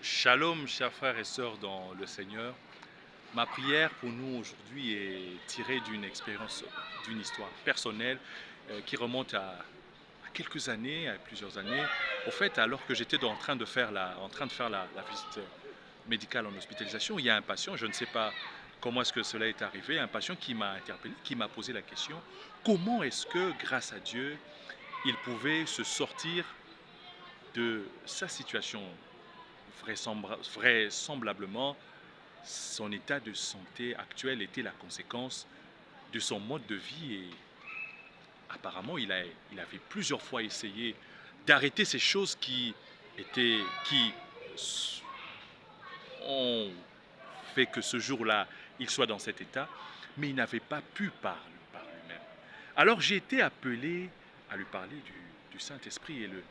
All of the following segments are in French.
Shalom, chers frères et sœurs dans le Seigneur. Ma prière pour nous aujourd'hui est tirée d'une expérience, d'une histoire personnelle qui remonte à quelques années, à plusieurs années. Au fait, alors que j'étais en train de faire la visite médicale en hospitalisation, il y a un patient, je ne sais pas comment est-ce que cela est arrivé, un patient qui m'a interpellé, qui m'a posé la question, comment est-ce que, grâce à Dieu, il pouvait se sortir de sa situation vraisemblablement. Son état de santé actuel était la conséquence de son mode de vie et apparemment il avait plusieurs fois essayé d'arrêter ces choses qui ont fait que ce jour-là il soit dans cet état, mais il n'avait pas pu par lui-même. Alors j'ai été appelé à lui parler du Saint-Esprit et le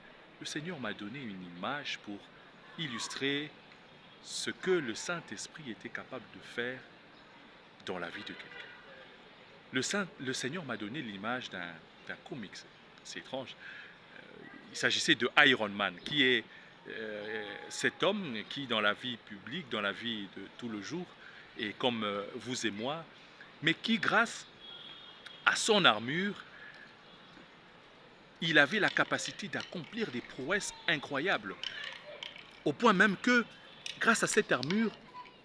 Seigneur m'a donné une image pour illustrer ce que le Saint-Esprit était capable de faire dans la vie de quelqu'un. Le Seigneur m'a donné l'image d'un comics. C'est étrange. Il s'agissait de Iron Man, qui est cet homme qui, dans la vie publique, dans la vie de tout le jour, est comme vous et moi, mais qui, grâce à son armure, il avait la capacité d'accomplir des prouesses incroyables. Au point même que, grâce à cette armure,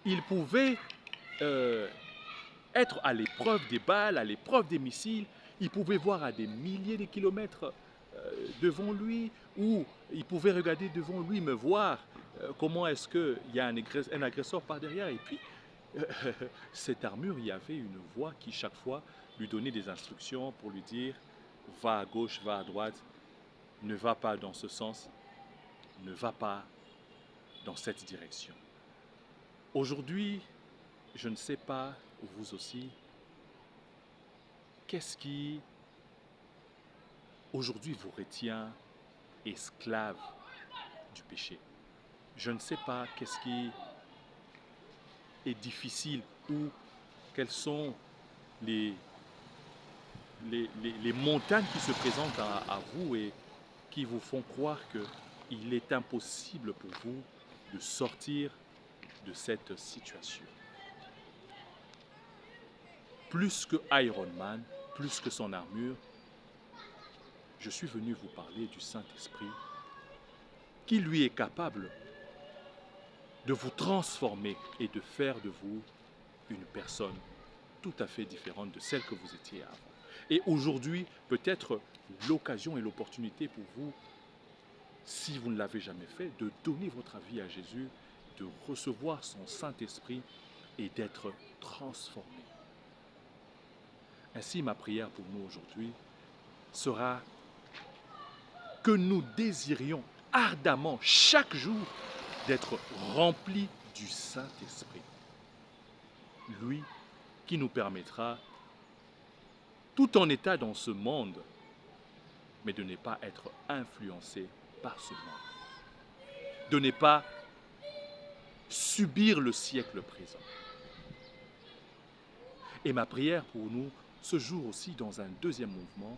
il pouvait euh, être à l'épreuve des balles, à l'épreuve des missiles. Il pouvait voir à des milliers de kilomètres devant lui, ou il pouvait regarder devant lui, me voir comment est-ce qu'il y a un agresseur par derrière. Et puis, euh, cette armure, il y avait une voix qui chaque fois lui donnait des instructions pour lui dire, va à gauche, va à droite, ne va pas dans ce sens, ne va pas dans cette direction. Aujourd'hui, je ne sais pas, vous aussi, qu'est-ce qui aujourd'hui vous retient esclave du péché. Je ne sais pas qu'est-ce qui est difficile ou quelles sont les, les montagnes qui se présentent à vous et qui vous font croire qu'il est impossible pour vous de sortir de cette situation. Plus que Iron Man, plus que son armure, je suis venu vous parler du Saint-Esprit qui lui est capable de vous transformer et de faire de vous une personne tout à fait différente de celle que vous étiez avant. Et aujourd'hui, peut-être l'occasion et l'opportunité pour vous, si vous ne l'avez jamais fait, de donner votre vie à Jésus, de recevoir son Saint-Esprit et d'être transformé. Ainsi, ma prière pour nous aujourd'hui sera que nous désirions ardemment chaque jour d'être remplis du Saint-Esprit. Lui qui nous permettra, tout en état dans ce monde, mais de ne pas être influencé par ce monde. De ne pas subir le siècle présent. Et ma prière pour nous, ce jour aussi, dans un deuxième mouvement,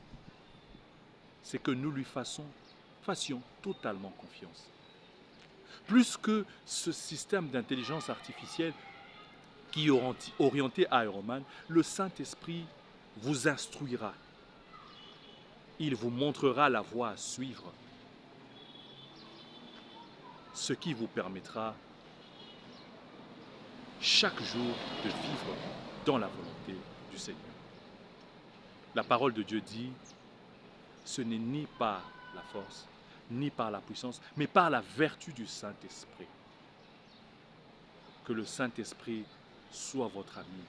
c'est que nous lui fassions totalement confiance. Plus que ce système d'intelligence artificielle qui est orienté à Iron Man, le Saint-Esprit vous instruira. Il vous montrera la voie à suivre, ce qui vous permettra chaque jour de vivre dans la volonté du Seigneur. La parole de Dieu dit, ce n'est ni par la force, ni par la puissance, mais par la vertu du Saint-Esprit. Que le Saint-Esprit soit votre ami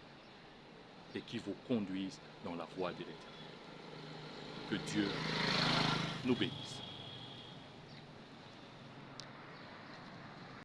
et qui vous conduise dans la voie de l'éternel. Que Dieu nous bénisse.